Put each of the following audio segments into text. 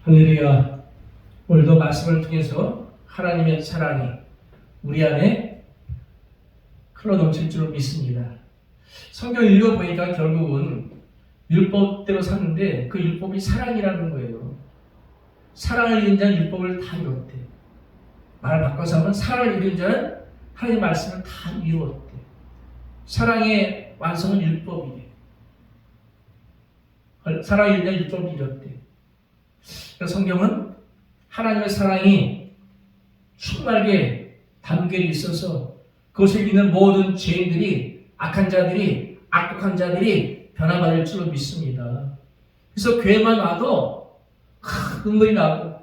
할렐루야. 오늘도 말씀을 통해서 하나님의 사랑이 우리 안에 흘러넘칠 줄 믿습니다. 성경 읽어보니까 결국은 율법대로 샀는데 그 율법이 사랑이라는 거예요. 사랑을 이룬 자는 율법을 다 이뤘대. 말을 바꿔서 하면 사랑을 이룬 자는 하나님의 말씀을 다 이루었대. 사랑의 완성은 율법이래. 사랑을 이룬 자는 율법을 이뤘대. 그래서 성경은 하나님의 사랑이 충만하게 담겨 있어서 그것을 믿는 모든 죄인들이, 악한 자들이, 악독한 자들이 변화받을 줄로 믿습니다. 그래서 교회만 와도 눈물이 나고,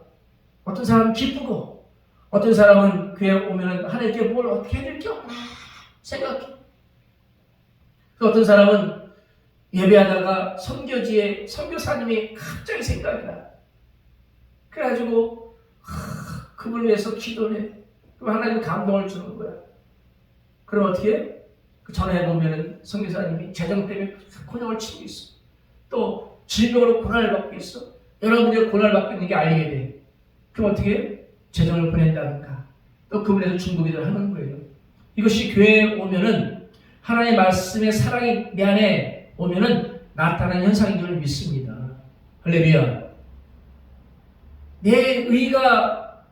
어떤 사람은 기쁘고, 어떤 사람은 교회 오면 하나님께 뭘 어떻게 해줄 게 없나 생각해. 어떤 사람은 예배하다가 선교지에 선교사님이 갑자기 생각이 나. 그래가지고 그분을 위해서 기도를 해. 그럼 하나님 감동을 주는 거야. 그럼 어떻게 해? 그 전화해보면 선교사님이 재정 때문에 곤욕을 치고 있어. 또 질병으로 고난을 받고 있어. 여러분들이 고난을 받고 있는 게 알리게 돼. 그럼 어떻게 해? 재정을 보낸다든가 또 그분에서 중보기도를 하는 거예요. 이것이 교회에 오면은 하나님의 말씀의 사랑이 내 안에 오면은 나타나는 현상인 줄 믿습니다. 할렐루야. 내 의가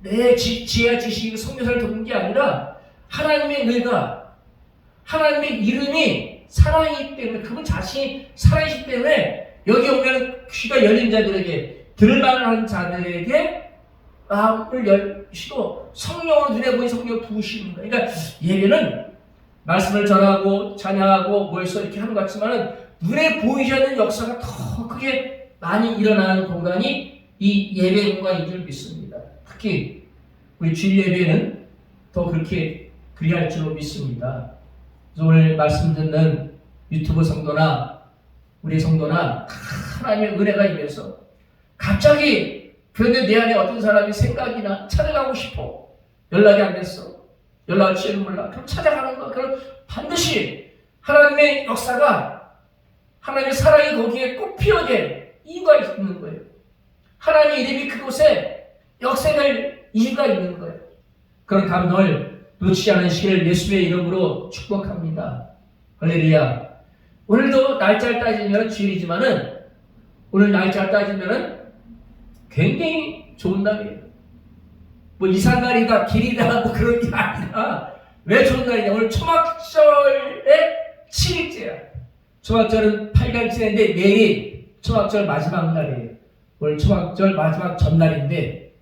내 지혜와 지식이 선교사를 돕는 게 아니라 하나님의 의가, 하나님의 이름이 사랑이기 때문에, 그분 자신이 사랑이기 때문에 여기 오면 귀가 열린 자들에게, 들을만한 자들에게 마음을 열시고 성령으로 눈에 보이는 성령을 부으시는 거예요. 그러니까 예배는 말씀을 전하고 찬양하고 모여서 이렇게 하는 것 같지만 눈에 보이지 않는 역사가 더 크게 많이 일어나는 공간이 이 예배 공간인 줄 믿습니다. 특히 우리 주일 예배는 더 그렇게 그리할 줄로 믿습니다. 그래서 오늘 말씀 듣는 유튜브 성도나 우리 성도나 하나님의 은혜가 임해서 갑자기 그런데 내 안에 어떤 사람이 생각이나 찾아가고 싶어. 연락이 안 됐어. 연락을 취해는 몰라. 그럼 찾아가는 거. 그럼 반드시 하나님의 역사가, 하나님의 사랑이 거기에 꼭 피어질 이유가 있는 거예요. 하나님의 이름이 그곳에 역사될 이유가 있는 거예요. 그런 감동을 놓치지 않으시기를 예수의 이름으로 축복합니다. 할렐루야. 오늘도 날짜를 따지면 주일이지만은 오늘 날짜를 따지면은 굉장히 좋은 날이에요. 뭐 이삿날이다, 길이다, 뭐 그런 게 아니라 왜 좋은 날이냐? 오늘 초막절의 7일째야. 초막절은 8일 지났는데 내일이 초막절 마지막 날이에요. 오늘 초막절 마지막 전날인데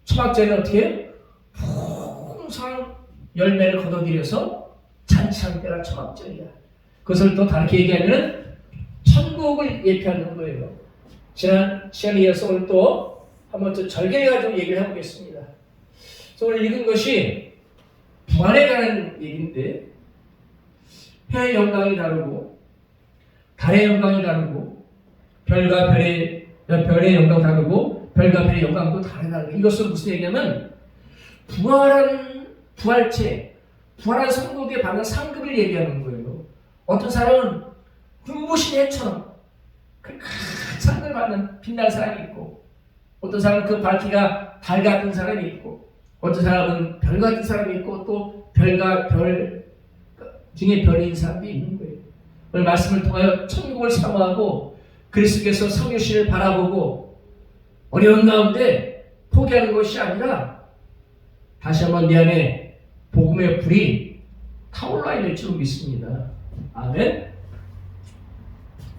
초막절은 어떻게 해요? 풍성한 열매를 거둬들여서 잔치하는 때가 초막절이야. 그것을 또 다르게 얘기하면 천국을 예표하는 거예요. 지난 시간에 이어서 오늘 또 한번 또 절개해가지고 얘기를 해보겠습니다. 그래서 오늘 읽은 것이 부활에 관한 얘기인데 해의 영광이 다르고 달의 영광이 다르고 별과 별의 영광 다르고 별과 별의 영광도 다르다. 이것은 무슨 얘기냐면 부활체, 부활한 성도들이 받는 상급을 얘기하는 거예요. 어떤 사람은 눈부신 해처럼 그 큰 상급을 받는 빛날 사람이 있고, 어떤 사람은 그 밝기가 달 같은 사람이 있고, 어떤 사람은 별 같은 사람이 있고, 또 별과 별 중에 별인 사람도 있는 거예요. 오늘 말씀을 통하여 천국을 사모하고 그리스도께서 성교신을 바라보고 어려운 가운데 포기하는 것이 아니라 다시 한번 내 안에 복음의 불이 타올라야 될 줄 믿습니다. 아멘.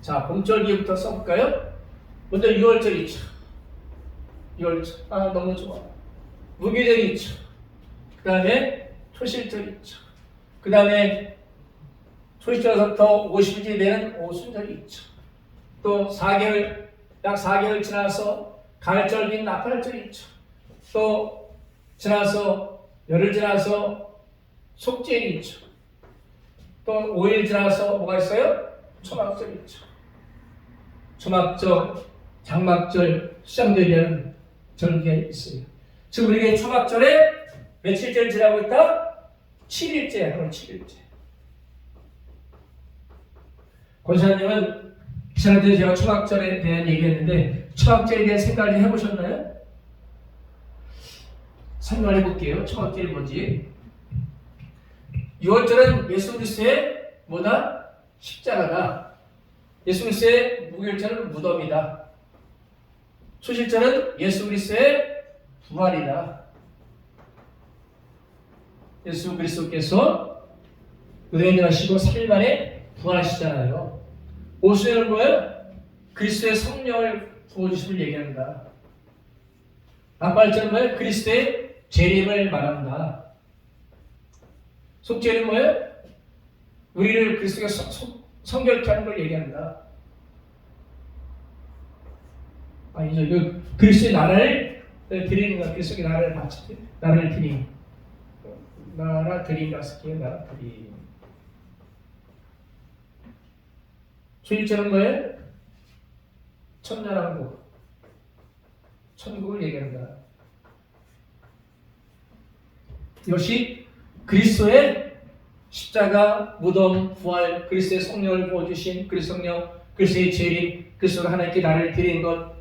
자, 봄절기부터 써볼까요? 먼저 6월절 있죠. 6월절. 너무 좋아. 무교절이 있죠. 그 다음에 초실절 있죠. 그 다음에 초실절부터 50일이 되는 오순절이 있죠. 또 4개월, 약 4개월 지나서 가을절 및 나팔절이 있죠. 또 지나서 열흘 지나서 속죄일이 있죠. 또 5일 지나서 뭐가 있어요? 초막절이 있죠. 초막절, 장막절, 수장절이라는 절기가 있어요. 지금 우리가 초막절에 며칠째를 지나고 있다? 7일째, 오늘 7일째. 권사님은 지난주에 제가 초막절에 대한 얘기했는데 초막절에 대한 생각을 해보셨나요? 설명해 볼게요. 초막절이 뭔지. 6월절은 예수 그리스도의 뭐다? 십자가다. 예수 그리스도의 무교절은 무덤이다. 초실절은 예수 그리스도의 부활이다. 예수 그리스도께서 은혜에 하시고 3일 만에 부활하시잖아요. 오순절은 뭐예요? 그리스도의 성령을 부어주심을 얘기한다. 앞발절은 뭐예요? 그리스도의 재림을 말한다. 속죄는 뭐예요? 우리를 그리스도가 성결케 하는 걸 얘기한다. 아니죠. 이거 그리스도의 나라를 드리는 것, 그리스도의 나라를 바치, 나라를 드림. 나라 드림이라 쓸게요. 나라 드림. 초일절은 뭐예요? 천년왕국. 천국을 얘기한다. 이것이 그리스도의 십자가, 무덤, 부활, 그리스도의 성령을 부어주신 그리스도 성령, 그리스도의 재림, 그리스도가 하나님께 나를 드린 것,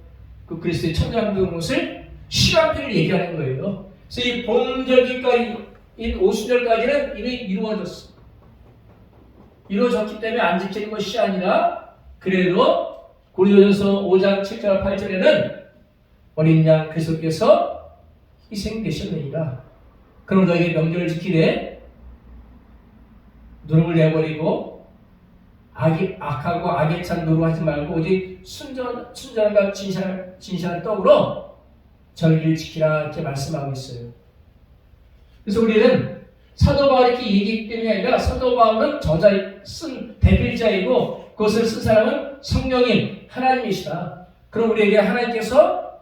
그 그리스도의 천년왕국을 시간표를 얘기하는 거예요. 그래서 이 봄절기까지, 이 오순절까지는 이미 이루어졌어. 이루어졌기 때문에 안 지키는 것이 아니라 그래도 고린도전서 5장 7절 8절에는 어린 양 그리스도께서 희생되셨느니라. 그럼 너에게 명절을 지키되 누름을 내버리고 악하고 악에 찬 노릇하지 말고 오직 순전함과 진실한 떡으로 절기를 지키라 이렇게 말씀하고 있어요. 그래서 우리는 사도 바울이 이렇게 얘기했기 때문이 아니라 사도 바울은 쓴 대필자이고 그것을 쓴 사람은 성령님 하나님이시다. 그럼 우리에게 하나님께서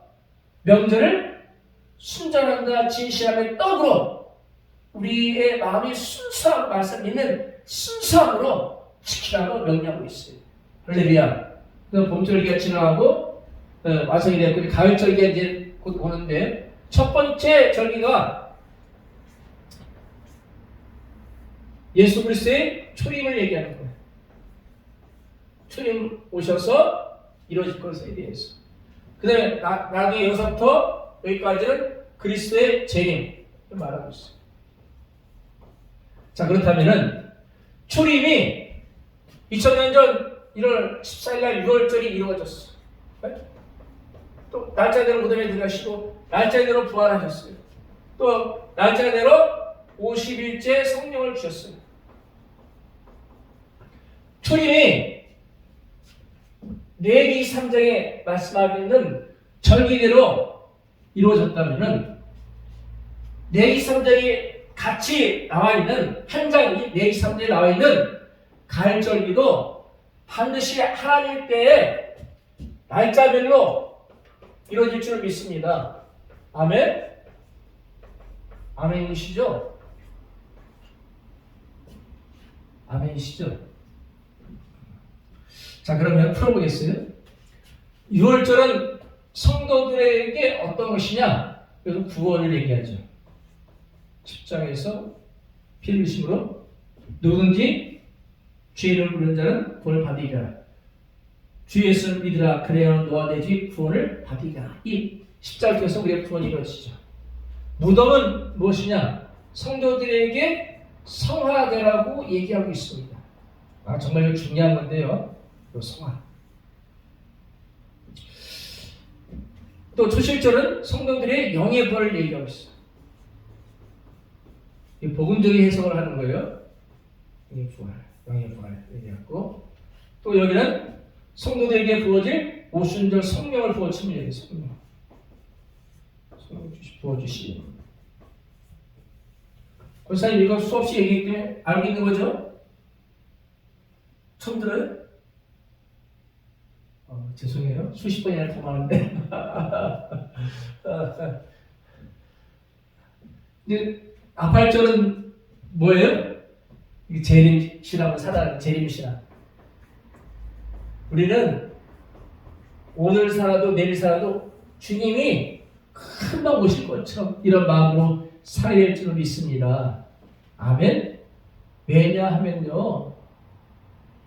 명절을 순전함과 진실함의 떡으로 우리의 마음이 순수하고 말씀 있는 순수함으로 지키라고 명령하고 있어요. 할렐루야. 봄절기가 지나가고 와성이 되었고 가을절기가 이제 곧 오는데 첫 번째 절기가 예수 그리스도의 초림을 얘기하는 거예요. 초림 오셔서 이루어질 것에 대해서. 그 다음에 나중에 여기서부터 여기까지는 그리스도의 재림을 말하고 있어요. 자, 그렇다면은 초림이 2000년 전 1월 14일날 6월절이 이루어졌어. 또 날짜대로 무덤에 들어가시고 날짜대로 부활하셨어요. 또 날짜대로 50일째 성령을 주셨어요. 초림이 레위기 3장에 말씀하고 있는 절기대로 이루어졌다면은 레위기 3장에 같이 나와 있는 한 장이 레위기 3장에 나와 있는 가을절기도 반드시 하나님 때에 날짜별로 이루어질 줄 믿습니다. 아멘? 아멘이시죠? 아멘이시죠? 자, 그러면 풀어보겠어요? 6월절은 성도들에게 어떤 것이냐? 그래서 구원을 얘기하죠. 십자가에서 피 흘리심으로 누구든지 주의 이름을 부르는 자는 구원을 받으리라. 주 예수를 믿으라. 그래야 너와 내 집 구원을 받으리라. 이 십자가를 통해서 우리의 구원이 이루어지죠. 무덤은 무엇이냐? 성도들에게 성화되라고 얘기하고 있습니다. 정말 이거 중요한 건데요. 성화. 또 초실절은 성도들의 영의 부활을 얘기하고 있어요. 이 복음적인 해석을 하는 거예요. 영의 부활 얘기하고 또 여기는 성도들에게 부어질 오순절 성령을 부어주시면 얘기해요. 성령 부어주시. 권사님 이거 수없이 얘기했기 때문에 알고 있는 거죠? 처음 들어요? 죄송해요. 수십 번이나 더 많은데. 이제 아팔절은 뭐예요? 이게 재림신앙을 살아가는 재림신앙. 우리는 오늘 살아도 내일 살아도 주님이 금방 오실 것처럼 이런 마음으로 살아야 할 줄 믿습니다. 아멘? 왜냐하면요.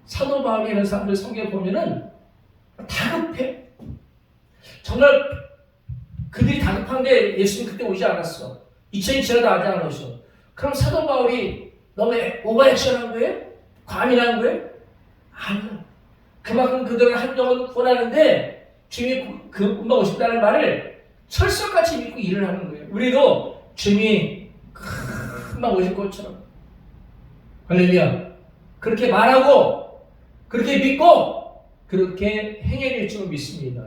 사도 바울이라는 사람들 성경에 보면은 다급해. 정말 그들이 다급한데 예수님 그때 오지 않았어. 2000년 지나도 아직 안 오셔. 그럼 사도 바울이 너무 오버액션한 거예요? 과민한 거예요? 아니야. 그만큼 그들은 한동안 구원하는데 주님이 금방 오신다는 말을 철석같이 믿고 일을 하는 거예요. 우리도 주님이 금방 오실 것처럼 할렐루야. 그렇게 말하고 그렇게 믿고 그렇게 행해낼 줄 믿습니다.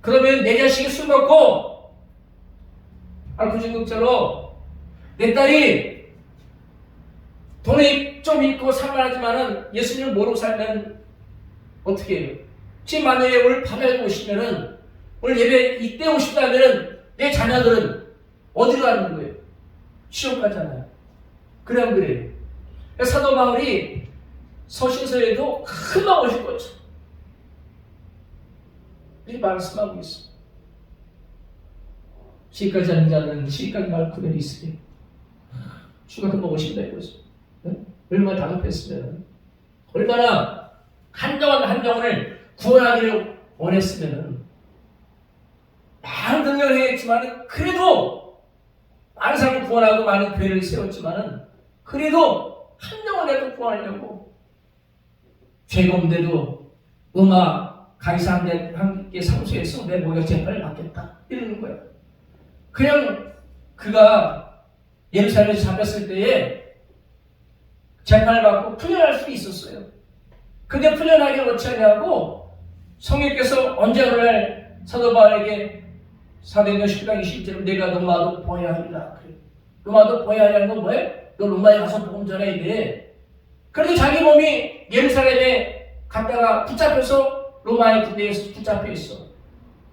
그러면 내 자식이 술 먹고 알코올 중독자로 내 딸이 돈에 좀 있고 상관하지만은 예수님을 모르고 살면 어떻게 해요? 지금 만약에 오늘 밤에 오시면은 오늘 예배 이때 오신다면은 내 자녀들은 어디로 가는 거예요? 시험 가잖아요. 그래 안 그래요? 사도 바울이 서신서에도 금방 오실 거죠. 이 말씀하고 있어. 시까지 하는 자는 시까지 말 그대로 있으리. 주가 금방 오신다 이거죠. 네? 얼마나 다급했으면, 얼마나 한정을 구원하기를 원했으면, 많은 능력을 했지만 그래도 많은 사람을 구원하고 많은 교회를 세웠지만 그래도 한정을 구원하려고 죄가 없는데도 가이사 함께 상소해서 내 목욕 재판을 받겠다 이러는 거야. 그냥 그가 예루살렘에서 잡혔을 때에 재판을 받고 풀려날 수 있었어요. 근데 풀려나기를 어찌하냐고 성령께서 언제 오늘 사도 바울에게 사도행전 19장 20절에 내가 로마도 보아야 하리라. 그래. 로마도 보아야 하리라는 건 뭐예요? 너 로마에 가서 복음 전해야 돼. 그래도 자기 몸이 예루살렘에 갔다가 붙잡혀서 로마의 군대에서 붙잡혀 있어.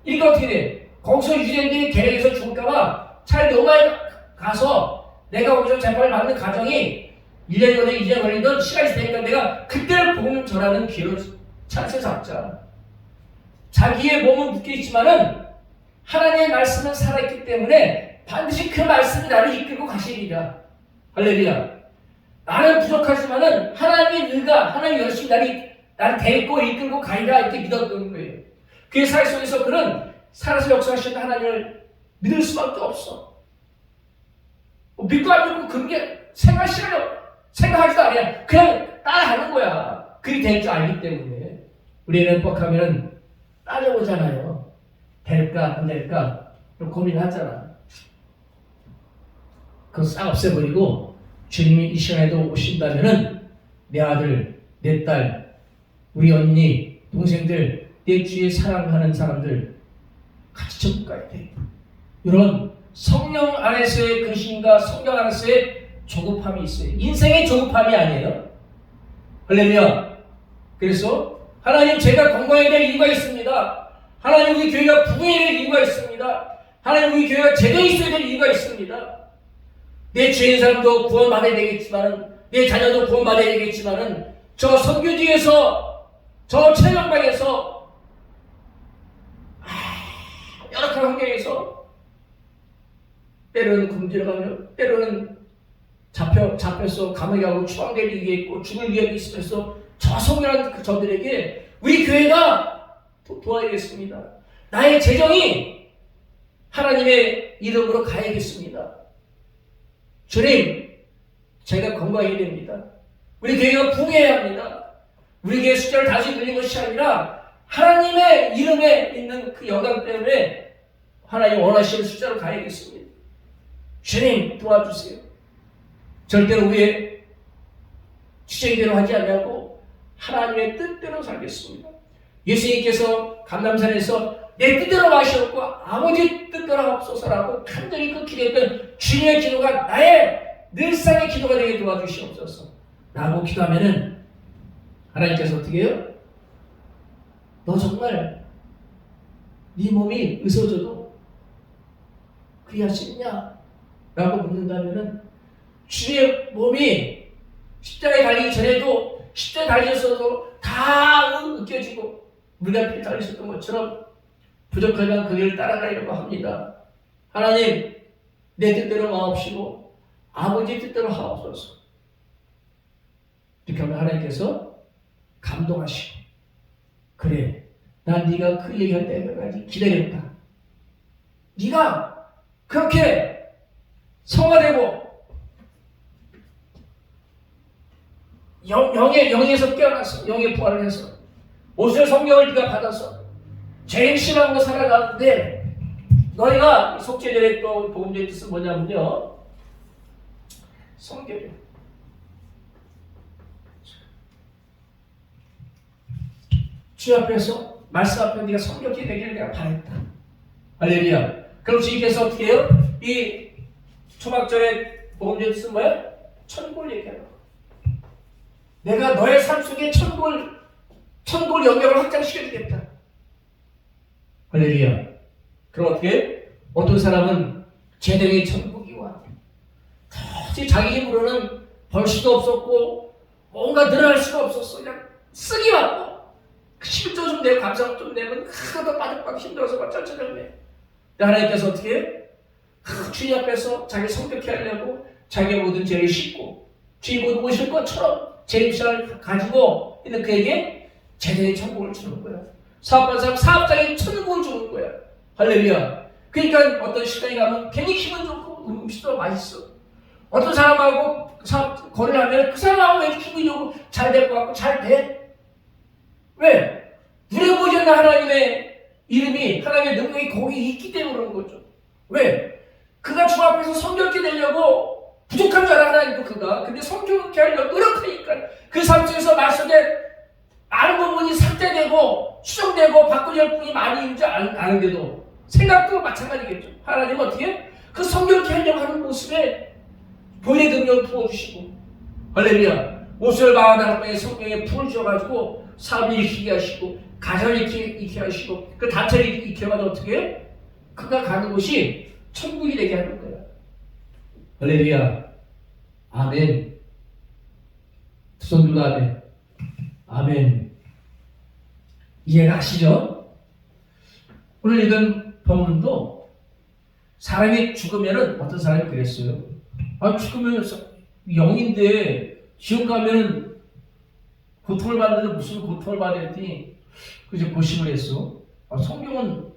이게 어떻게 돼? 거기서 유대인들이 계획해서 죽을까봐 차라리 로마에 가서 내가 거기서 재판을 받는 과정이 1년 전에 2년 걸리던 시간이 있으니까 내가 그때를 복음 전하는 기회로 찬스를 잡자. 자기의 몸은 묶여있지만은 하나님의 말씀은 살아있기 때문에 반드시 그 말씀이 나를 이끌고 가시리라. 할렐루야. 나는 부족하지만은 하나님의 의가, 하나님의 열심히 나를 데리고 이끌고 가리라 이렇게 믿었던 거예요. 그의 삶 속에서 그는 살아서 역사하시는 하나님을 믿을 수밖에 없어. 믿고 안 믿고 그런 게 생각하지도 않아요. 그냥 따라하는 거야. 그리 될 줄 알기 때문에. 우리는 뻑하면 따져보잖아요. 될까 안 될까 고민하잖아. 그거 싹 없애버리고 주님이 이 시간에도 오신다면은 내 아들, 내 딸, 우리 언니, 동생들, 내 주위에 사랑하는 사람들 같이 천국 가야 돼. 이런 성령 안에서의 근심과 성령 안에서의 조급함이 있어요. 인생의 조급함이 아니에요. 할렐루야. 그래서 하나님 제가 건강해야 될 이유가 있습니다. 하나님 우리 교회가 부흥해야 될 이유가 있습니다. 하나님 우리 교회가 제대로 있어야 될 이유가 있습니다. 내 주인 사람도 구원받아야 되겠지만 내 자녀도 구원받아야 되겠지만 저 선교지에서 저 체험방에서 열악한 환경에서 때로는 굶주려가며 때로는 잡혀서 감옥에 가고 추방될 위기에 있고 죽을 위험이 있으면서 저 성결한 저들에게 우리 교회가 도와야겠습니다. 나의 재정이 하나님의 이름으로 가야겠습니다. 주님, 제가 건강해야 됩니다. 우리 교회가 부흥해야 합니다. 우리 교회 숫자를 다시 늘린 것이 아니라 하나님의 이름에 있는 그 영광 때문에 하나님 원하시는 숫자로 가야겠습니다. 주님 도와주세요. 절대로 우리의 취재대로 하지 않냐고 하나님의 뜻대로 살겠습니다. 예수님께서 감람산에서 내 뜻대로 마시옵고 아버지 뜻대로 하옵소서라고 간절히 그 기도했던 주님의 기도가 나의 늘상의 기도가 되게 도와주시옵소서 라고 기도하면은 하나님께서 어떻게 해요? 너 정말 네 몸이 의소져도 그리할 수 있냐? 라고 묻는다면은 주의 몸이 십자가에 달리기 전에도 십자가에 달리셨어도 다 느껴지고 물과 피 달리셨던 것처럼 부족하면 그 길을 따라가려고 합니다. 하나님 내 뜻대로 마옵시고 아버지 뜻대로 하옵소서. 이렇게 하면 하나님께서 감동하시고 그래 난 네가 그 얘기할 때까지 기다렸다. 네가 그렇게 성화되고 영에서 깨어나서 영의 부활을 해서 모세의 성경을 네가 받아서 제일 신앙으로 살아가는데 너희가 속죄절에 또 복음제의 뜻은 뭐냐면요. 성결이요. 주 앞에서 말씀 앞에 네가 성결케 되기를 내가 바랬다. 할렐루야. 그럼 주님께서 어떻게 해요? 이 초막절의 복음제의 뜻은 뭐야? 천국을 얘기하는 거야. 내가 너의 삶 속에 천국을 영역을 확장시켜주겠다. 할렐루야. 그럼 어떻게? 어떤 사람은 제대로의 천국이 와. 도저히 자기 힘으로는 벌 수도 없었고 뭔가 늘어날 수가 없었어. 그냥 쓰기 바빠. 힘도 좀 내고 감사도 좀 내면 하나도 빠져빠져 힘들어서 막 쩔쩔쩔매. 하나님께서 어떻게 해? 주님 앞에서 자기 성격케 하려고 자기의 모든 죄를 씻고 주님 곧 오실 것처럼 제 입장을 가지고 있는 그에게 제대로의 천국을 주는 거야. 사업하는 사람 사업장에 천국을 주는 거야. 할렐루야. 그러니까 어떤 식당에 가면 괜히 기분 좋고 음식도 맛있어. 어떤 사람하고 사업 거래를 하면 그 사람하고 왜 기분이 좋고 잘 될 것 같고 잘 돼? 왜? 눈에 보이지 않는 하나님의 이름이 하나님의 능력이 거기 있기 때문에 그런 거죠. 왜? 그가 주 앞에서 성결케 되려고 부족한 줄 알아 하나님도 그가. 근데 성결케 하려고 노력하니까 그 삶 속에서 말 속에 많은 부분이 삭제되고 수정되고 바꾸질 뿐이 많이 있는지 아는데도 생각도 마찬가지겠죠. 하나님은 어떻게? 그 성결케 하려고 하는 모습에 본의 능력을 부어주시고 할렐루야. 옷을 마흔 방에 성경에 풀을 주어가지고 사업을 일으키게 하시고 가정을 일으키게 하시고 그 단체를 일으키게 하면 어떻게 해? 그가 가는 곳이 천국이 되게 하는 거야. 할렐루야. 아멘. 두 손 들고 아멘. 아멘. 이해가 가시죠? 오늘 읽은 본문도 사람이 죽으면은 어떤 사람이 그랬어요. 아, 죽으면 영인데 지옥 가면은 고통을 받는데 무슨 고통을 받아야 했더니 그저 고심을 했어. 아, 성경은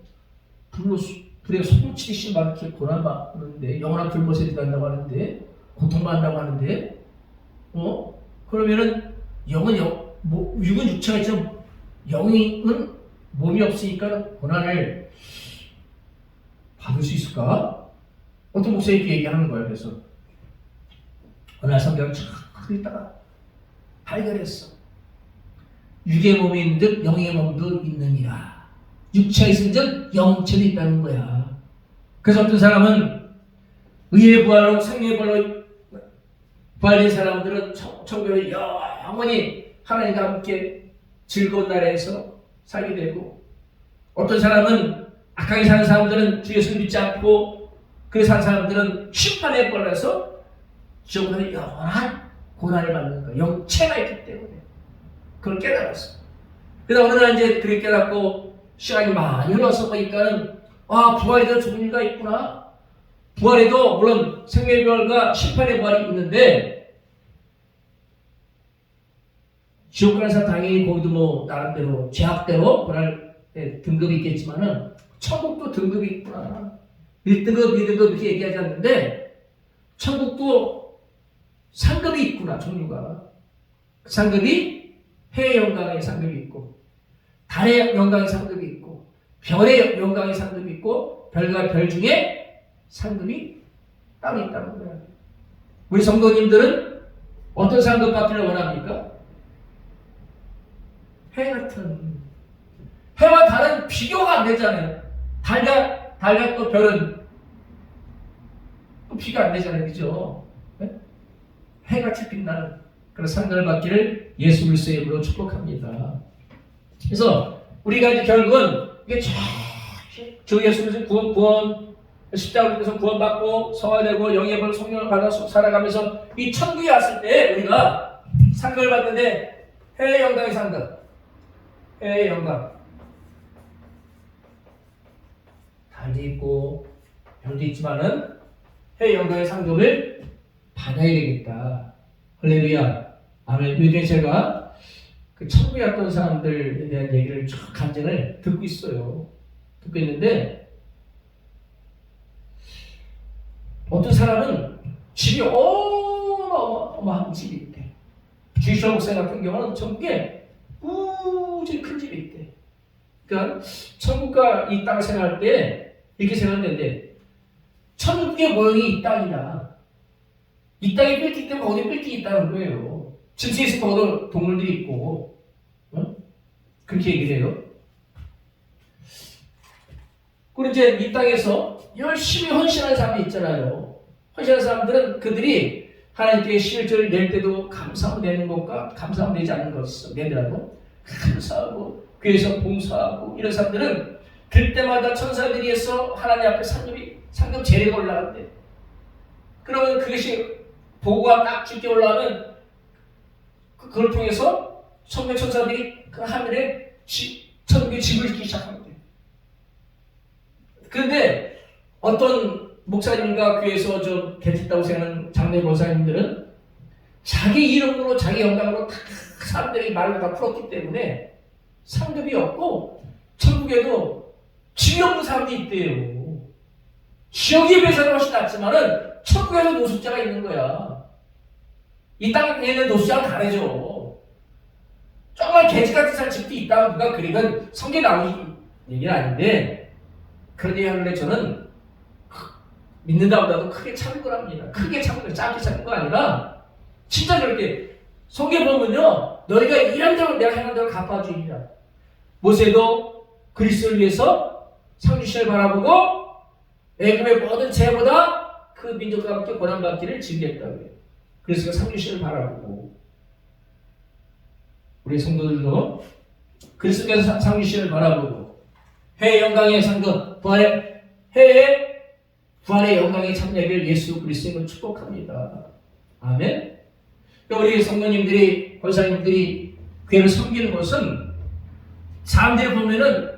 불에 소금치듯이 막 이렇게 고난받는데 영원한 불못에 들어간다고 하는데 고통받는다고 하는데 그러면은 영은 육은 육체가 있지만 영은 몸이 없으니까 고난을 받을 수 있을까? 어떤 목사님이 이렇게 얘기하는 거예요. 그래서 어느 날 성경을 쫙 읽다가 발견했어. 육의 몸이 있는 듯 영의 몸도 있느니라. 육체가 있은 듯 영체도 있다는 거야. 그래서 어떤 사람은 의의 부활로 생명의 부활로 부활된 사람들은 천국에 영원히 하나님과 함께 즐거운 나라에서 살게 되고, 어떤 사람은 악하게 사는 사람들은 주 예수를 믿지 않고 그 사는 사람들은 심판에 벌려서 지옥에서 영원한 고난을 받는 거야. 영체가 있기 때문에. 그걸 깨달았어. 그래서 어느 날 이제 그렇게 깨닫고 시간이 많이 흘러서 보니까는 부활에도 좋은 일가 있구나. 부활에도 물론 생명의 부활과 심판의 부활이 있는데 지옥 가는 사람 당연히 거기도 뭐 나름대로 제약대로 고날 등급이 있겠지만은 천국도 등급이 있구나. 1등급, 2등급 이렇게 얘기하지 않는데 천국도 상급이 있구나. 종류가. 그 상급이 해의 영광의 상급이 있고 달의 영광의 상급이 있고 별의 영광의 상급이 있고 별과 별 중에 상급이 따로 있다는 거예요. 우리 성도님들은 어떤 상급 받기를 원합니까? 해 같은. 해와 달은 비교가 안 되잖아요. 달과 또 별은 또 비교가 안 되잖아요. 그죠? 네? 해같이 빛나는 그런 상급을 받기를 예수 그리스도의 이름으로 축복합니다. 그래서 우리가 이제 결국은 이게 주 예수 그리스도 구원 십자가에서 구원받고 성화되고 영의 벌 성령을 받아서 살아가면서 이 천국에 왔을 때 우리가 상급을 받는데 해의 영광의 상급, 해의 영광, 달도 있고 별도 있지만은 해의 영광의 상급을 받아야 되겠다. 할렐루야. 아멘. 요즘에 제가 그 천국에 갔던 사람들에 대한 얘기를 쭉 간증을 듣고 있어요. 듣고 있는데 어떤 사람은 집이 어마어마한 집이 있대. 주이셔 목사 같은 경우는 천국에 무지 큰 집이 있대. 그러니까 천국과 이 땅을 생각할 때 이렇게 생각하는데 천국의 모형이 이 땅이다. 이 땅에 빌딩 때문에 거기에 빌딩이 있다는 거예요. 증시에서 거기도 동물들이 있고 그렇게 얘기를 해요. 그리고 이제 이 땅에서 열심히 헌신하는 사람이 있잖아요. 헌신하는 사람들은 그들이 하나님께 실절을 낼 때도 감사하고 내는 것과 감사하고 내지 않는 것을 내더라도 감사하고 교회에서 봉사하고 이런 사람들은 그때마다 천사들이 해서 하나님 앞에 상급 재래가 올라간대. 그러면 그것이 보고가 딱 짙게 올라가면 그걸 통해서 천국의 천사들이 그 하늘에 천국의 집을 짓기 시작합니다. 그런데 어떤 목사님과 교회에서 좀 괜찮다고 생각하는 장례 권사님들은 자기 이름으로 자기 영광으로 다 사람들이 말을 다 풀었기 때문에 상급이 없고 천국에도 집이 없는 사람들이 있대요. 지역에 비해서는 훨씬 낫지만은 천국에도 노숙자가 있는 거야. 이 땅에는 노숙자가 다르죠. 정말 개지같이 살 집도 있다고 누가 그리건 성경에 나오는 얘기는 아닌데 그런 얘기 하는데 저는 믿는다보다도 크게 참은 거랍니다. 크게 참은 거, 짧게 참은 거 아니라 진짜 그렇게 성경에 보면요. 너희가 일한 대로 내가 행한 대로 갚아주리라. 모세도 그리스도를 위해서 상주신을 바라보고 애굽의 모든 죄보다 그 민족과 함께 고난받기를 즐겼다고 해요. 그래서 상주신을 바라보고 우리 성도들도 그리스도께서 상주신을 바라보고 해의 영광의 상급 해의 부활의 영광의 참여를 예수 그리스도를 축복합니다. 아멘. 우리 성도님들이 권사님들이 교회를 섬기는 것은 사람들이 보면은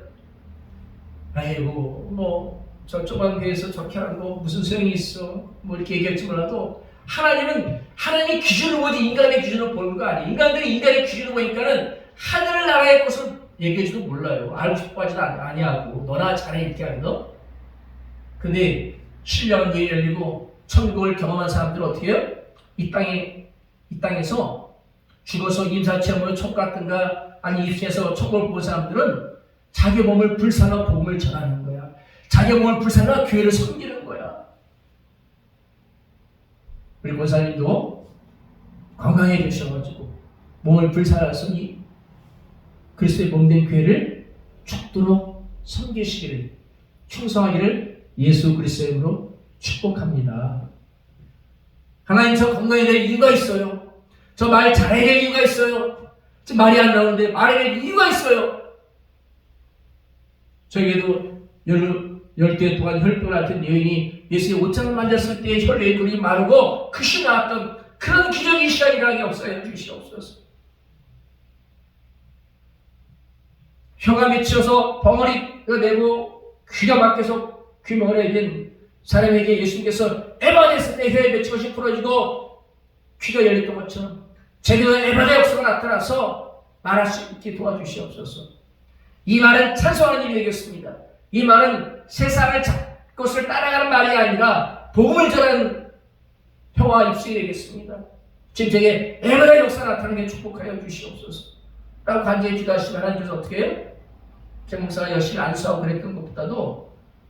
아이고 저 좁은 교회에서 저렇게 하는 거 무슨 소용이 있어 이렇게 얘기할지 몰라도 하나님은 하나님의 기준을 보지 인간의 기준을 보는 거 아니에요. 인간들이 인간의 기준을 보니까는 하늘나라의 것을 얘기해줘도 몰라요. 알고 싶어 하지도 아니하고 너나 잘해 이렇게 하거든. 근데 신령한 눈이 열리고 천국을 경험한 사람들은 어떻게 해요? 이 땅에서 죽어서 임사체험으로 촉 같은가 아니 입신에서 천국을 본 사람들은 자기 몸을 불사나 복음을 전하는 거야. 자기 몸을 불사나 교회를 섬기는 거야. 우리 권사님도 건강해지셔가지고 몸을 불사라서 그리스도의 몸된 교회를 죽도록 섬기시기를 충성하기를 예수 그리스도의 이름으로 축복합니다. 하나님 저 건강해야 될 이유가 있어요. 저 말 잘해야 될 이유가 있어요. 저 말이 안 나오는데 말해야 될 이유가 있어요. 저에게도 10개 동안 혈병을 앓던 여인이 예수의 옷장을 만졌을 때 혈류의 돌이 마르고 끝이 나왔던 그런 기적의 시간이라는 게 없어요. 주시옵소서. 혀가 맺혀서 벙어리가 내고 귀가 막혀서 귀멍이에 된 사람에게 예수님께서 에바됐을 때 혀에 맺힌 것이 풀어지고 귀가 열렸던 것처럼 제게도 에바의 역사가 나타나서 말할 수 있게 도와주시옵소서. 이 말은 찬송하는 일이 되겠습니다. 이 말은 세상의 것을 따라가는 말이 아니라 복음을 전하는 혀와 입술이 되겠습니다. 지금 제게 에바의 역사가 나타나게 축복하여 주시옵소서. 라고 간절히 기도하시면 하나님께서 어떻게 해요? 제 목사가 열심히 안수하고 그랬던 것보다도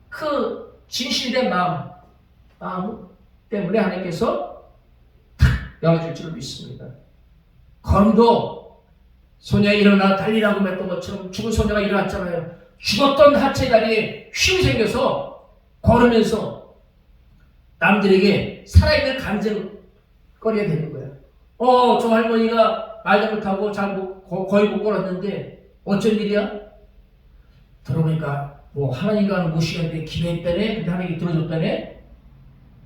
그 진실된 마음 때문에 하나님께서 열어줄 줄 믿습니다. 걸음도 소녀가 일어나 달리라고 했던 것처럼 죽은 소녀가 일어났잖아요. 죽었던 하체 다리에 힘이 생겨서 걸으면서 남들에게 살아있는 간증거리가 되는 거예요. 저 할머니가 말도 못하고 거의 못 걸었는데 어쩐 일이야? 들어보니까 하나님과 하는 무시한데 기도했다네. 근데 하나님이 들어줬다네.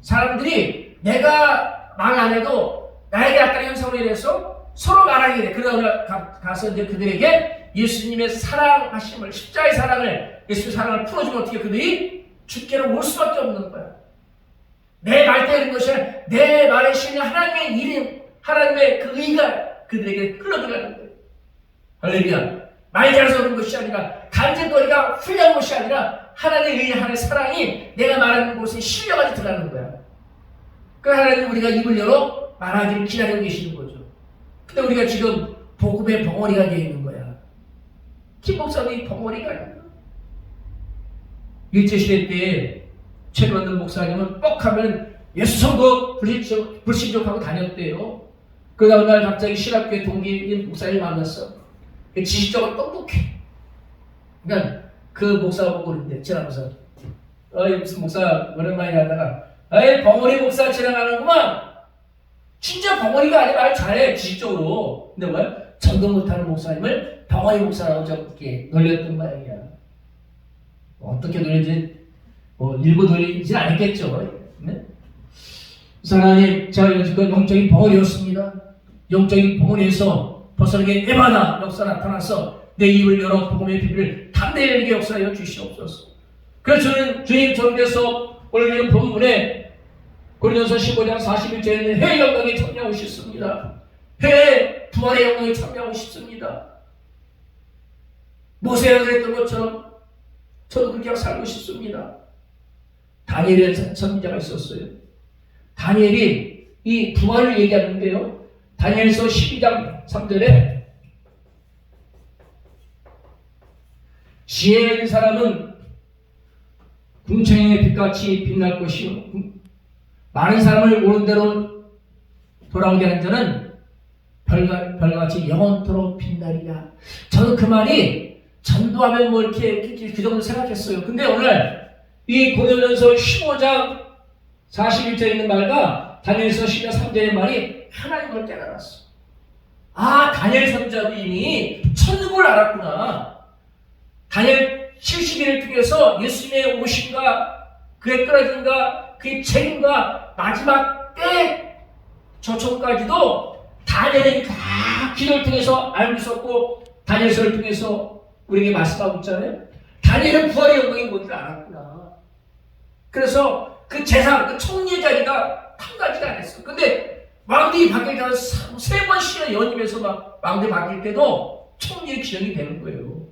사람들이 내가 말 안 해도 나에게 약간의 현상으로 인해서 서로 말하게 돼. 그러다 가서 이제 그들에게 예수님의 사랑하심을, 십자가의 사랑을, 예수님의 사랑을 풀어주면 어떻게 그들이 주께로 올 수밖에 없는 거야. 내 말 때리는 것이 아니라 내 말에 실린 하나님의 이름, 하나님의 그 의가 그들에게 흘러들어가는 거예요. 할렐루야. 말 잘해서 그런 것이 아니라, 간증거리가 훌륭한 것이 아니라, 하나님의 의의 하나님의 사랑이 내가 말하는 곳에 실려가지고 들어가는 거야. 그 하나님 우리가 입을 열어 말하기를 기다리고 계시는 거죠. 근데 우리가 지금 복음의 벙어리가 되어 있는 거야. 김 목사님이 벙어리가 아니야. 일제시대 때 최근원 목사님은 뻑하면 예수 성도 불신족하고 다녔대요. 그러다 어느 날 갑자기 신학교의 동기인 목사님을 만났어. 지식적으로 똑똑해. 그러니까 그 목사 보고 그러는데 지나면서 무슨 목사 오랜만에 하다가 벙어리 목사 지나가는구만. 진짜 벙어리가 아니라 말 잘해 지식적으로. 근데 뭐야? 전도 못하는 목사님을 벙어리 목사라고 저렇게 놀렸던 모양이야. 어떻게 놀린지 일부 놀리진 않았겠죠. 네? 하나님, 제가 여지껏 영적인 벙어리였습니다. 영적인 벙어리에서 벗어나게 에바나 역사 나타나서 내 입을 열어 복음의 비밀을 담대히 열게 역사하여 주시옵소서. 그래서 저는 주님 전에서 오늘 읽은 본문에 고린도서 15장 41절에는 회의 영광에 참여하고 싶습니다. 회의 부활의 영광에 참여하고 싶습니다. 모세가 그랬던 것처럼 저도 그렇게 살고 싶습니다. 다니엘이라는 선지자가 있었어요. 다니엘이 이 부활을 얘기하는데요. 다니엘서 12장 3절에 지혜 있는 사람은 궁창의 빛같이 빛날 것이요 많은 사람을 옳은 대로 돌아오게 하는 자는 별같이 영원토록 빛나리라. 저는 그 말이 전도하면 뭐 이렇게 그 정도 생각했어요. 근데 오늘 이 고린도전서 15장 41절에 있는 말과 다니엘서 12장 3절의 말이 하나님을 깨달았어. 아, 다니엘 선지자도 이미 천국을 알았구나. 다니엘 70일을 통해서 예수님의 오심과 그의 끊어짐과 그의 책임과 마지막 때 저청까지도 다니엘이 다 기도를 통해서 알고 있었고 다니엘서를 통해서 우리에게 말씀하고 있잖아요. 다니엘은 부활의 영광이 뭔지 알았구나. 그래서 그 재상, 그 총리의 자리가 한 가지가 안 했어. 근데 왕들이 바뀔 때는 세 번씩이나 연임해서 막 왕들이 바뀔 때도 총리의 기억이 되는 거예요.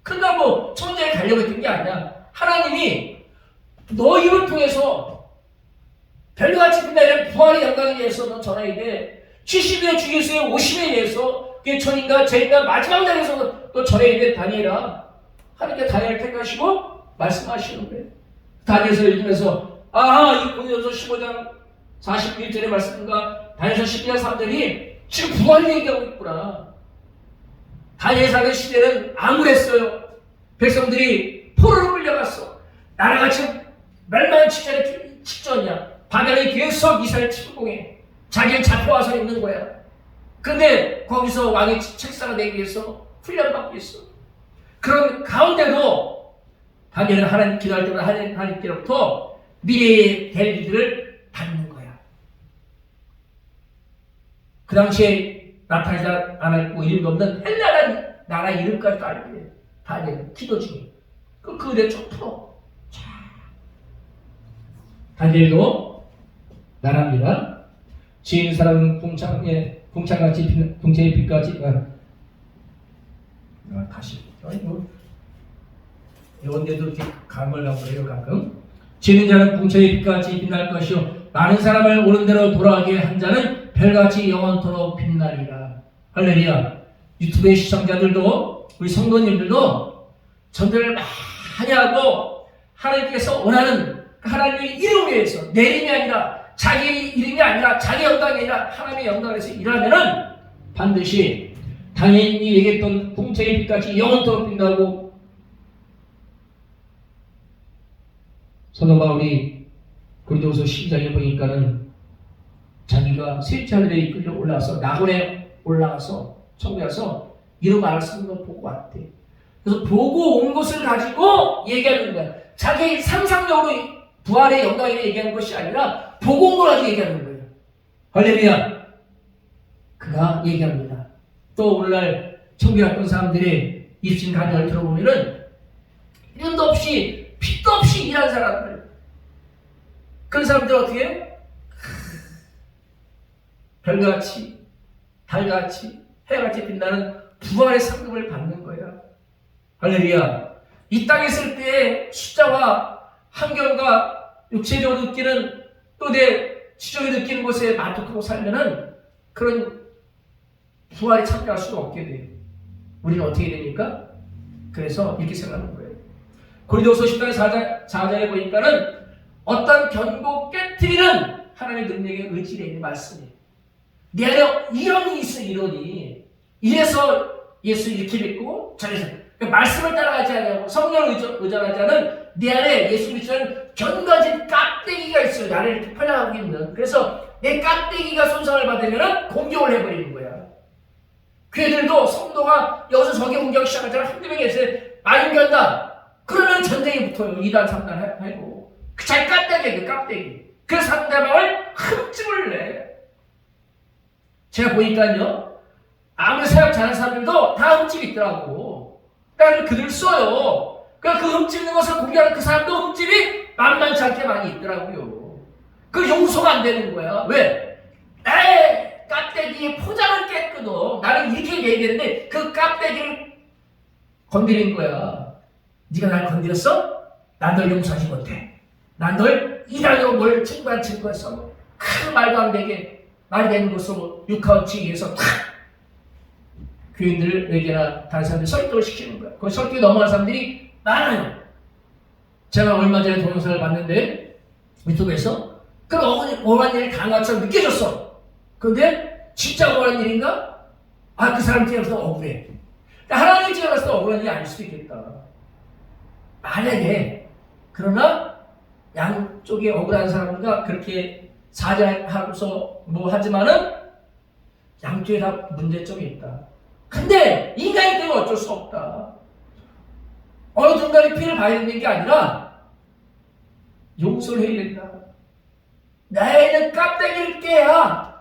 그러니까 뭐 총리에 가려고 했던 게 아니야. 하나님이 너 입을 통해서 별같이 빛나는 부활의 영광에 대해서 너 전해야 돼. 70일의 주 예수의 오심에 대해서 그게 천인가 죄인가 마지막 날에서 또 전해야 돼. 다니엘아. 하나님께 다니엘을 택하시고 말씀하시는 거예요. 다니엘서를 읽으면서 이 고린도서 15장 41절의 말씀과 다니엘서 12장 3절이 지금 부활을 얘기하고 있구나. 다니엘사의 시대는 암울했어요. 백성들이 포로로 끌려갔어. 나라가 지금 멸망 직전이야. 바벨론이 계속 이스라엘 침공해. 자기는 잡혀와서 있는 거야. 근데 거기서 왕의 책사가 되기 위해서 훈련받고 있어. 그런 가운데도 다니엘은 하나님 기도할 때마다 하나님께로부터 미래의 될 일들을 받는 거야. 그 당시에 나타나지 않았고 이름도 없는 헬라라는 나라 이름까지도 알게 돼. 다니엘 기도 중에. 그 의뢰 쭉 풀어. 다니엘도 나랍니다. 지혜 있는 사람은 궁창같이 궁창의 빛같이 다시 이런데도 이렇게 감을 하고 그래요 가끔. 지혜 있는 자는 궁창의 빛같이 빛날 것이요 많은 사람을 옳은 대로 돌아가게 한 자는 별같이 영원토록 빛나리라. 할렐루야. 유튜브의 시청자들도 우리 성도님들도 전도를 많이 하고 하나님께서 원하는 하나님의 이름을 위해서 내 이름이 아니라 자기 이름이 아니라 자기 영광이 아니라 하나님의 영광에서 일하면은 반드시 당연히 얘기했던 궁창의 빛같이 영원토록 빛나고 사도 바울이 고린도서 12장에 보니까는 자기가 셋째 하늘에 이끌려 올라와서 낙원에 올라가서 천국에 가서 이름 알을 쓰는 걸 보고 왔대. 그래서 보고 온 것을 가지고 얘기하는 거야. 자기 상상력으로 부활의 영광을 얘기하는 것이 아니라 보고 온 걸 가지고 얘기하는 거예요. 할렐루야. 그가 얘기합니다. 또 오늘날 천국에 갔던 사람들의 입신 간증을 들어보면은 이름도 없이 핏도 없이 일한 사람들, 그런 사람들 어떻게 해요? 별같이 달같이 해같이 빛나는 부활의 상급을 받는 거야. 할렐루야. 이 땅에 있을 때의 숫자와 환경과 육체적으로 느끼는 또 내 지적이 느끼는 것에 만족하고 살면은 그런 부활에 참여할 수가 없게 돼요. 우리는 어떻게 됩니까? 그래서 이렇게 생각하는 거예요. 고린도서 10장 4절에 보니까는 어떤 견고 깨트리는 하나님의 능력의 의지에 있는 말씀이에요. 내 안에 이론이 있어, 이론이. 이래서 예수 이렇게 믿고 저래서 말씀을 따라가지 않고 성령을 의존하지 않은 내 안에 예수 믿는 견고해진 깍대기가 있어요. 나를 이렇게 팔려가고 있는. 그래서 내 깍대기가 손상을 받으면 공격을 해버리는 거야. 교회들도 성도가 여기서 저기 공격 시작하잖아. 한두 명이 있어요. 많이 견다. 그러면 전쟁이 붙어요. 2단, 3단 하고. 그 자기 깍대기, 그 깍대기. 그 상대방을 흠집을 내. 제가 보니까요. 아무리 생각 잘하는 사람들도 다 흠집이 있더라고. 그러니까 그들을 써요. 그러니까 그 흠집 있는 것을 공개하는 그 사람도 흠집이 만만치 않게 많이 있더라고요. 그 용서가 안 되는 거야. 왜? 나의 깍대기의 포장은 깨끗어. 나는 이렇게 얘기했는데 그 깍대기를 건드린 거야. 네가 날 건드렸어? 난 널 용서하지 못해. 난 널 이단으로 뭘 증거했어. 큰 말도 안 되게 말이 되는 것으로 육하우치기 위해서 탁 교인들에게나 다른 사람들 설득을 시키는 거야. 그 설득이 넘어간 사람들이 많아요. 제가 얼마 전에 동영상을 봤는데 유튜브에서 그 억울한 일이 당한 것처럼 느껴졌어. 그런데 진짜 억울한 일인가? 아, 그 사람 찍어서 억울해. 하나님 찍어서 억울한 일이 아닐 수도 있겠다. 만약에 그러나 양쪽에 억울한 사람과 그렇게 사죄하고서 뭐 하지만은 양쪽에 다 문제점이 있다. 근데 인간이 때문에 어쩔 수 없다. 어느 순간에 피해를 봐야 되는 게 아니라 용서를 해야 된다. 나에는 깍대기를 깨야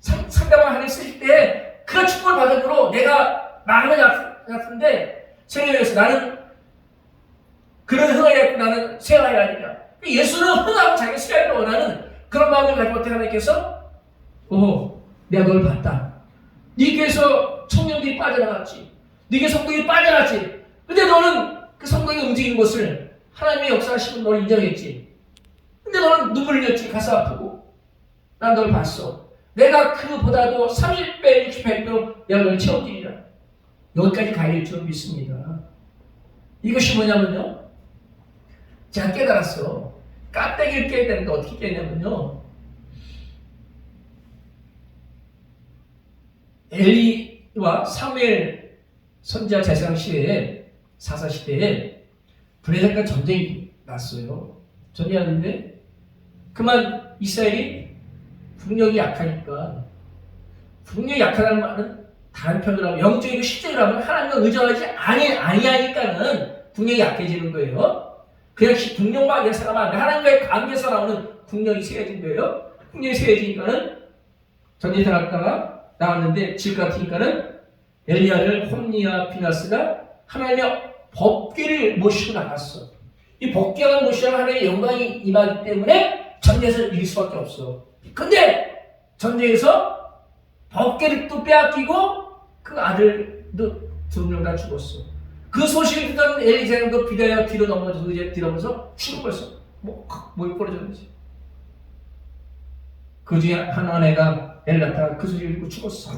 상대방 하나님 쓰실 때 그 축복을 받음으로 내가 마음은 약한데 생각해서 나는 그런 흥하게 했고 나는 세하게 하니까 예수는 흥하고 자기가 세하기를 원하는 그런 마음을 가지고 어떻게 하나님께서 내가 널 봤다. 네 교회에서 청년들이 빠져나갔지. 네 교회 성도들이 빠져나갔지. 근데 너는 그 성도가 움직이는 것을 하나님의 역사하시면 널 인정했지. 근데 너는 눈물 흘렸지. 가슴 아프고. 난 널 봤어. 내가 그보다도 30배, 60배로 내가 널 채워주리라. 여기까지 가야 될 줄 믿습니다. 이것이 뭐냐면요. 제가 깨달았어. 깍대기를 깨야 되는데 어떻게 깨냐면요. 엘리와 사무엘 선지자 제사장 시대에 사사 시대에 블레셋과 전쟁이 났어요. 전쟁이 났는데 그만 이스라엘이 국력이 약하니까 국력이 약하다는 말은 다른 편으로 하면 영적이고 실제로 하면 하나님과 의존하지 아니하니까는 국력이 약해지는 거예요. 그냥 국력만 예상하면 안 돼. 하나님과의 관계에서 나오는 국력이 세해진 거예요. 국력이 세해지니까는 전쟁이 나갔다가 나왔는데 질 같으니까는 엘리야를 홈리와 비나스가 하나님의 법궤를 모시고 나갔어. 이 법궤를 모시면 하나님의 영광이 임하기 때문에 전쟁에서 이길 수밖에 없어. 근데 전쟁에서 법궤를 또 빼앗기고 그 아들도 2명 다 죽었어. 그 소식을 듣던 엘리사도 비다야 뒤로 넘어져서 뒤로면서 죽어버렸어. 목이 부러졌는지. 그 중에 한 아내가 엘라타가 그 소식을 듣고 죽었어.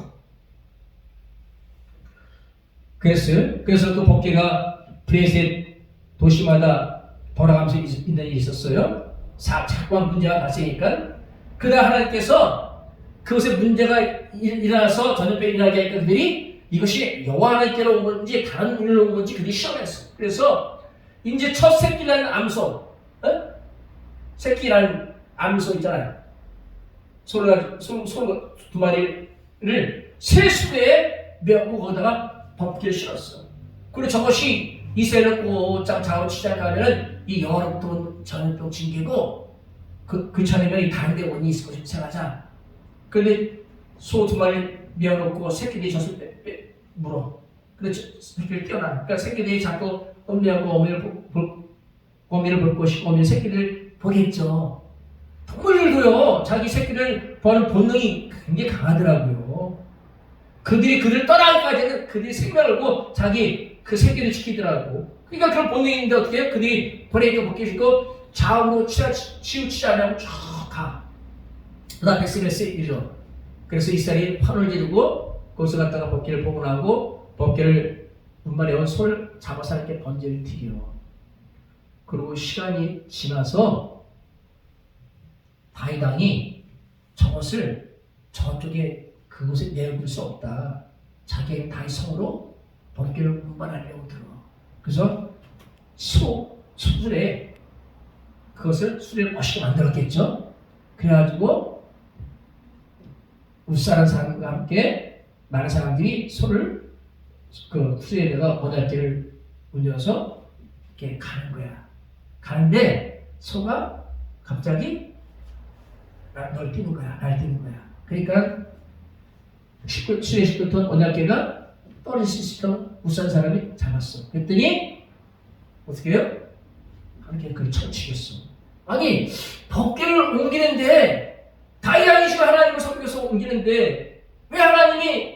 그래서 그 법궤가 블레셋 도시마다 돌아가면서 있는 일이 있었어요. 자꾸만 문제가 발생하니까 그러다 하나님께서 그것에 문제가 일어나서 전염병이 일어나게 하니까 그들이 이것이 여호와 하나님께로 온 건지 다른 일로 온 건지 그들이 시험했어. 그래서 이제 첫 새끼라는 암소, 새끼라는 암소 있잖아요. 소 2마리를 세수대에 메고 거기다가 법궤를 실었어. 그리고 저것이 이스라엘을 곧장 자원치지 않으면 이 여호와로부터 온 전염병 징계고 그 전에는 이 다른 데 원인이 있을 것이 생각하자. 그런데 소 2마리 메어놓고 새끼들이 젖을 물어. 근데 새끼를 떼어놔. 그러니까 새끼들이 자꾸 어미하고 어미를 볼 것이고 어미는 새끼를 보겠죠. 동물들도요 자기 새끼를 보는 본능이 굉장히 강하더라고요. 그들이 그들을 떠나기까지는 그들이 생명을 걸고 자기 그 생계를 지키더라고. 그러니까 그런 본능인데 어떻게 해요? 그들이 버리니까 벗기시고 좌우로 치우치지 않냐고 쭉 가. 그다음 백성을 이르죠. 그래서 이스라엘이 환호를 지르고 거기서 갔다가 법궤를 봉헌하고 법궤를 운반해 온 소를 잡아서 이렇게 번제를 드려. 그리고 시간이 지나서 다윗 왕이 저것을 저쪽에 그곳에 내어둘 수 없다. 자기의 다윗 성으로 법궤를 운반하려고 들어. 그래서 소술에 그것을 수레를 멋있게 만들었겠죠. 그래가지고 웃사는 사람과 함께 많은 사람들이 소를 그 수레에다가 언약궤를 올려서 이렇게 가는 거야. 가는데 소가 갑자기 날뛰는 거야. 그러니까 수레 19톤 언약궤가 떨어질 수 있었던 웃산 사람이 잡았어. 그랬더니 어떻게 해요? 하나님께 그걸 쳐치겠어. 아니 법궤를 옮기는데 다윗 왕이 지금 하나님을 섬겨서 옮기는데 왜 하나님이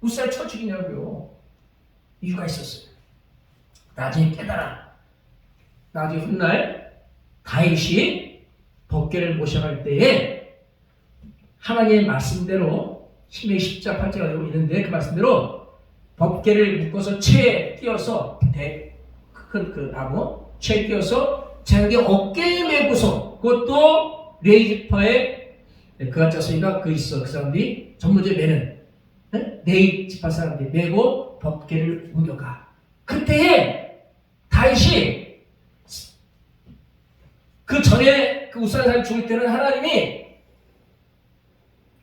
웃산을 쳐 죽이냐고요. 이유가 있었어요. 나중에 깨달아. 나중에 훗날 다윗이 법궤를 모셔갈 때에 하나님의 말씀대로 신명기 10장 8절에 되고 있는데 그 말씀대로 법궤를 묶어서 채에 띄어서 큰 그 나무 채에 띄어서 자기 어깨에 메고서 그것도 레이지파의 그가 자손이가 그 있어. 그 사람들이 전문적으로 매는 레이 지파 사람들이 메고 법궤를 옮겨가. 그때에 다윗이 그 전에 그 웃산 사람이 죽을 때는 하나님이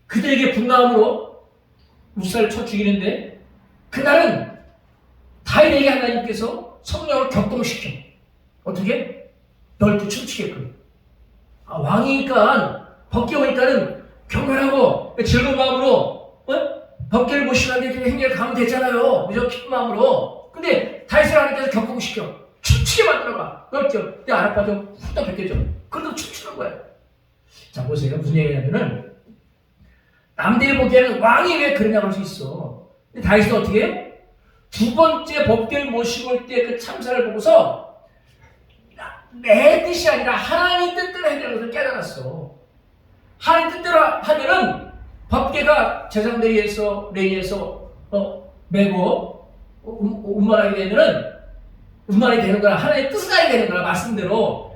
그들에게 분노함으로 웃산을 쳐 죽이는데 그날은 다윗에게 하나님께서 성령을 격동시켜. 어떻게? 넓게 춤추게끔. 왕이니까 법궤 오니까는 경건하고 즐거운 마음으로 법궤를 모시는데 행렬 가면 되잖아요. 그죠? 기쁜 마음으로. 근데 다윗을 하나님께서 격동시켜. 춤추게 만들어봐. 넓죠? 내 아랫바도 후딱 벗겨져. 그래도 춤추는 거야. 자, 보세요. 무슨 얘기냐면은 남들이 보기에는 왕이 왜 그러냐고 할 수 있어. 근데 다윗은 어떻게 해요? 두 번째 법궤를 모시고 올 때 그 참사를 보고서 내 뜻이 아니라 하나님 뜻대로 해야 되는 것을 깨달았어. 하나님 뜻대로 하면은 법궤가 제사장들에서 레위에서 메고 운반하게 되면은 운반이 되는 거야. 하나님의 뜻을 알게 되는 거야. 말씀대로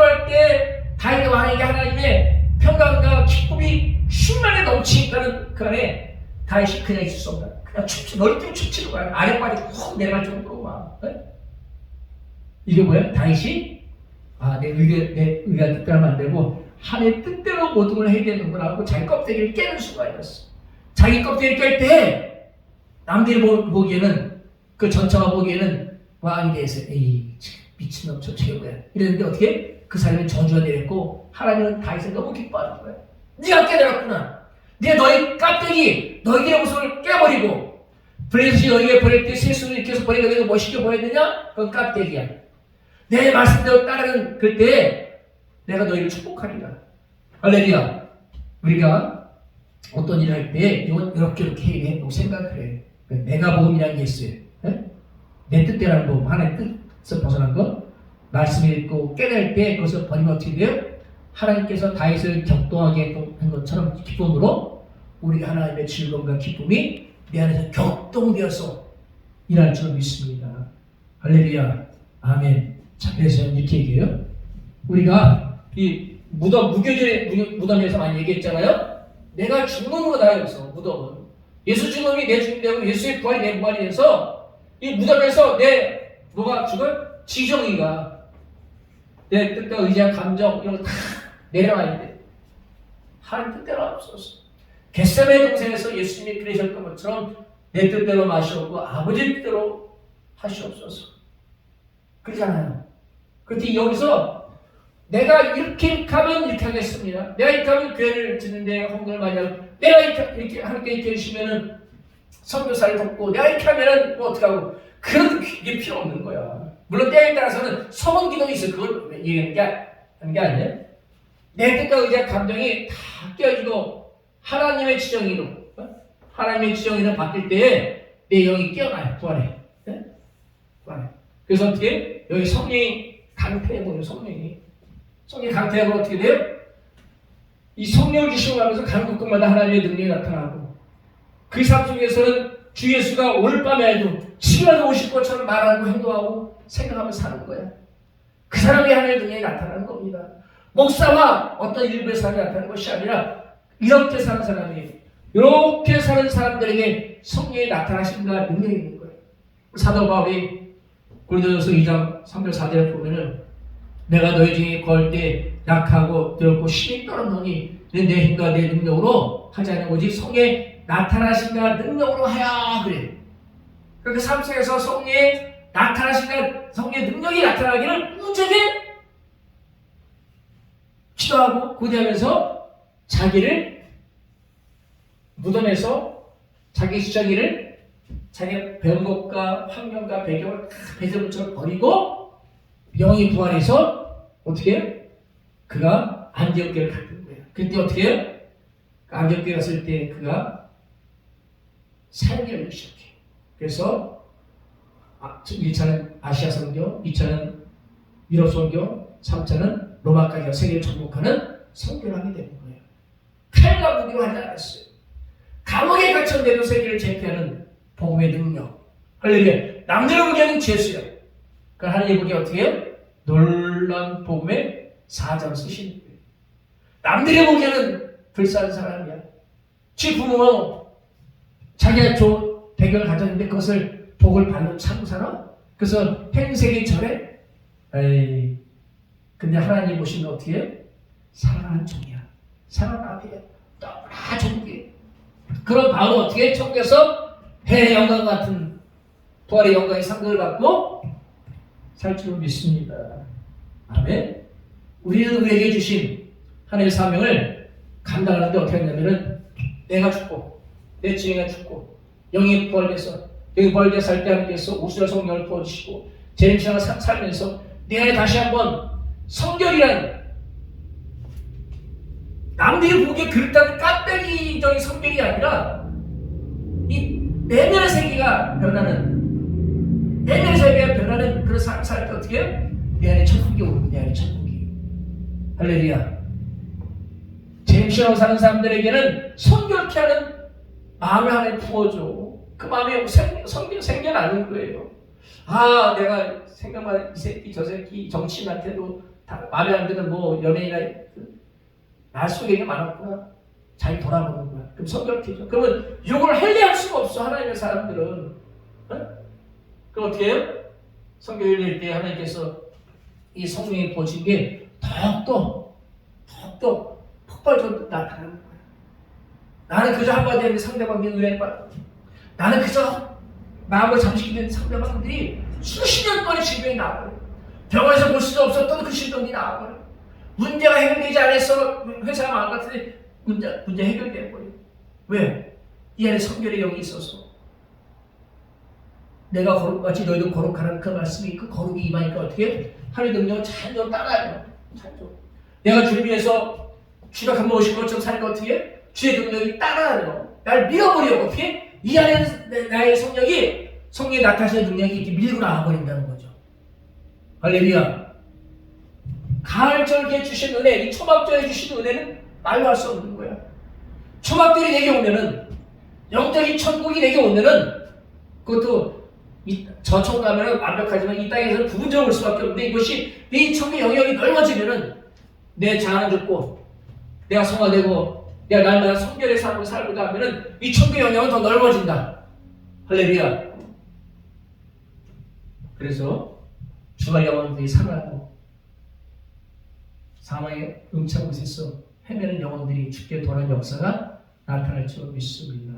할 때 다윗 왕에게 하나님의 평강과 기쁨이 충만히 넘치니까는 그 안에 다윗이 그냥 있을 수 없다. 그냥 넓게 춤추는 거야. 아랫바지 훅 내려갈 정도로 막. 이게 뭐야? 다윗이 내 의가 뜻대로 하면 안 되고 하나님의 뜻대로 모든 걸 해야 되는구나 하고 자기 껍데기를 깨는 순간이었어. 자기 껍데기를 깰 때 남들이 보기에는 그 전처가 보기에는 왕에 대해서 에이 미친놈 저 최고야 이랬는데 어떻게? 그 사람이 저주가 내렸고 하나님은 다윗을 너무 기뻐하는 거야. 네가 깨달았구나. 네가 너희 껍데기 너희들의 모습을 깨버리고 블레셋이 너희에게 버릴 때 세수를 이렇게 해서 버리가 내가 멋있게 보여야 되냐? 그건 껍데기야. 내 말씀대로 따르는 그때 내가 너희를 축복하리라. 할렐루야. 우리가 어떤 일을 할 때 이건 이렇게 해야 된다고 생각을 해. 내가 복음이라는 게 있어요. 내 뜻대로 하는 복음. 하나님의 뜻에서 벗어난 것. 말씀을 읽고 깨달을 때 그것을 버리면 어떻게 돼요? 하나님께서 다윗을 격동하게 한 것처럼 기쁨으로 우리가 하나님의 즐거움과 기쁨이 내 안에서 격동되어서 일할 줄 믿습니다. 할렐루야. 아멘. 자, 그래서 이렇게 얘기해요. 우리가 이 무덤에서 많이 얘기했잖아요. 내가 죽는 거다 여기서 무덤은. 예수 죽음이 내 죽음이 되고 예수의 부활이 내 부활이 돼서 이 무덤에서 내 뭐가 죽을? 지정이가 내 뜻과 의지와 감정 이런 거 다 내려와야 돼. 하나님 뜻대로 없었어. 겟세마네 동산에서 예수님이 그러셨던 것처럼 내 뜻대로 마시옵고 아버지 뜻대로 하시옵소서. 그러잖아요. 그런데 여기서 내가 이렇게 하면 이렇게 하겠습니다. 내가 이렇게 하면 교회를 짓는데 헌금을 많이 하고 내가 이렇게 하니까 이렇게 해주시면은 선교사를 돕고 내가 이렇게 하면은 뭐 어떻게 하고 그런 게 필요 없는 거야. 물론 때에 따라서는 서원 기도가 있어. 그걸 얘기하는 게 아니에요. 내 뜻과 의지와 감정이 다 깨어지고 하나님의 지정이로 하나님의 지정이나 바뀔 때에 내 영이 깨어나요. 부활해. 네? 부활해. 그래서 어떻게? 여기 성령이 강태해버려요. 성령이 강태해버리면 어떻게 돼요? 이 성령을 주시고 나면서 가는 곳마다 하나님의 능력이 나타나고 그 삶 속에서는 주 예수가 오늘 밤에도 치료하러 오실 것처럼 말하고 행동하고 생각하며 사는 거야. 그 사람이 하나님의 능력이 나타나는 겁니다. 목사와 어떤 일부의 사람이 나타나는 것이 아니라 이렇게 사는 사람이 이렇게 사는 사람들에게 성령이 나타나신다 능력이 있는 거예요. 사도 바울이 고린도전서 2장 3절 4절에 보면은 내가 너희 중에 거할 때 약하고 더럽고 힘이 떨어지니 내 힘과 내 능력으로 하지 않는 오직 성령의 나타나신다 능력으로 하야 그래. 그러니까 삶 속에서 성령의 나타나신다 성령의 능력이 나타나기를 꾸준히 기도하고 고대하면서 자기를 무덤에서 자기 수자기를 자기 배운 것과 환경과 배경을 다 배설물처럼 버리고 영이 부활해서 어떻게 해요? 그가 안디옥교를 갔던 거예요. 그때 어떻게 해요? 안디옥교에 갔을 때 그가 사역을 시작해요. 그래서 1차는 아시아 선교, 2차는 유럽 선교, 3차는 로마까지 세계를 정복하는 선교를 하게 되는 거예요. 칼과 무기로 하지 않았어요. 감옥에 갇혔는데도 세계를 제패하는 복음의 능력. 할렐루야. 남들을 보기에는 죄수야. 그러니까 하나님 보기에 어떻게 해요? 놀라운 복음의 사자로 쓰시는 거예요. 남들이 보기에는 불쌍한 사람이야. 지 부모는 자기가 좋은 배경을 가졌는데 그것을 복을 받는 참 사람? 그래서 행색이 절에 에이, 근데 하나님 보시면 어떻게 해요? 사랑하는 종이야. 사랑하는 아들이야. 너무나 종이야. 그런 바울은 어떻게 천국에서 해의 영광 같은 부활의 영광의 상급을 받고 살 줄 믿습니다. 아멘. 우리에게 주신 하나님의 사명을 감당하는데 어떻게 하냐면은 내가 죽고 내 지혜가 죽고 영이 부활돼서 영이 부활돼서 살 때 하나님께서 우수한 성령을 부어주시고 제임스가 살면서 내 안에 다시 한번 성결이란 남들이 보기에 그릇된 깍대기적인 성격이 아니라 이 내면의 세계가 변하는 내면의 세계가 변하는 그런 삶을 살 때 어떻게 해요? 내 안에 천국이 오고 내 안에 천국이 할렐루야. 제임스라고 사는 사람들에게는 성결케 하는 마음을 하나님 부어줘. 그 마음에 생겨나는 거예요. 아 내가 생각만 이 새끼 저 새끼 정치인한테도 다 마음에 안 드는 뭐 연예인이나 날 속에 있는 게 많았구나. 잘 돌아보는 거야. 그럼 성결해져. 그러면 욕을 헬레할 수가 없어. 하나님의 사람들은. 어? 그럼 어떻게 해요? 성경을 읽을 때 하나님께서 이 성령이 보신 게 더욱더 폭발적으로 나타나는 거야. 나는 그저 한마디 했는데 상대방이 은혜를 받고 나는 그저 마음을 잠식이는 상대방들이 수십 년 동안 질병이 나와요. 병원에서 볼 수도 없었던 그 질병이 나와요. 문제가 해결되지 않아서 회사가 망할 것 같은데 문제 해결되어버려요. 왜? 이 안에 성결의 영이 있어서 내가 거룩같이 너희도 거룩하라는 그 말씀이 그 거룩이 임하니까 어떻게 하나님의 능력을 찬조 따라요. 찬조. 내가 주를 위해서 주가 한번 오실 것처럼 사니까 어떻게 주의 능력이 따라요. 날 밀어버려. 어떻게? 이 안에 나의 성령이 나타나시는 능력이 이렇게 밀고 나와버린다는 거죠. 할렐루야. 가을절기에 주신 은혜, 이 초막절에 주신 은혜는 말로 할 수 없는 거야. 초막절이 내게 오면은 영적인 천국이 내게 오면은 그것도 저천 가면은 완벽하지만 이 땅에서는 부분적으로 올 수밖에 없는데 이것이 이 천국의 영역이 넓어지면은 내 자아는 죽고 내가 성화되고 내가 날마다 성결의 삶을 살고자 하면은 이 천국의 영역은 더 넓어진다. 할렐루야. 그래서 주말 영혼들이 살아나고 사망의 음차 곳에서 헤매는 영혼들이 주께 돌아온 역사가 나타날 줄 믿습니다.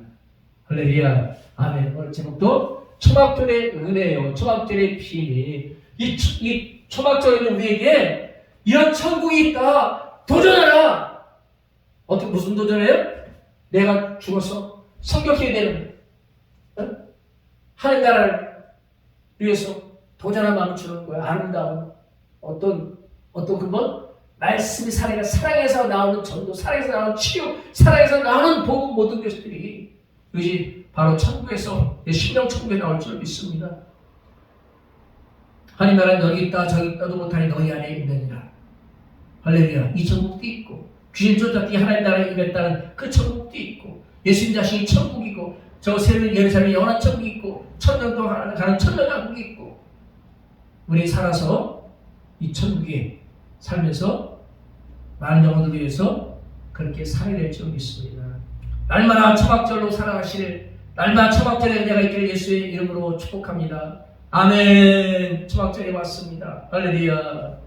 할렐루야. 아멘. 오늘 제목도 초막절의 은혜요. 초막절의 피. 이 초막절에는 우리에게 이런 천국이 있다. 도전하라. 어떻게 무슨 도전해요? 내가 죽어서 성격해야 되는 하늘 나라를 위해서 도전한 마음을 주는 거야. 아름다운 어떤 근본? 말씀이 사랑에서 나오는 전도, 사랑에서 나오는 치유, 사랑에서 나오는 복음 모든 것들이 이것이 바로 천국에서 심령천국에 나올 줄 믿습니다. 하나님 나라는 여기 있다 저기 있다도 못하니 너희 안에 있느니라. 할렐루야. 이 천국도 있고 귀신 쫓았더니 하나님 나라에 임했다는 그 천국도 있고 예수님 자신이 천국이고 저 새로운 예루살렘이 영원한 천국이 있고 천년도 가는 천년왕국이 있고 우리 살아서 이 천국에 살면서 많은 영혼들을 위해서 그렇게 살아야 될 줄 믿습니다. 날마다 초막절로 살아가실 날마다 초막절의 은혜가 있기를 예수의 이름으로 축복합니다. 아멘. 초막절이 왔습니다. 할렐루야.